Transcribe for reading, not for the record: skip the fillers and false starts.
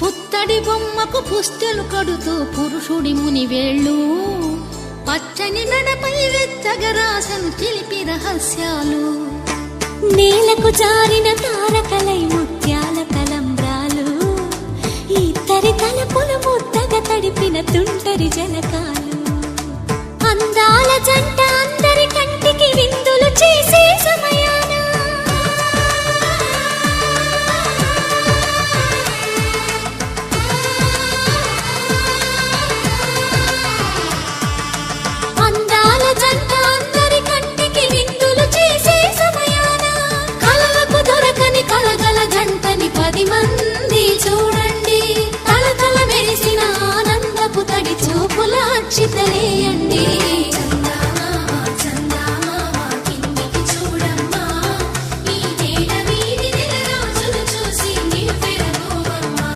పుత్తడి బొమ్మకు పుస్తెలు కడుతూ పురుషుడి మునివేళ్ళు పచ్చని నడపై వెచ్చగా రాసను చిలిపి రహస్యాలు. నేలకు జారిన తారకలై ముత్యాల తలంబ్రాలు ఇద్దరి తలపులు ముద్దగా తడిపిన తుంటరి జలకాలు. అందాల జంట అందరి కంటికి విందులు చేసి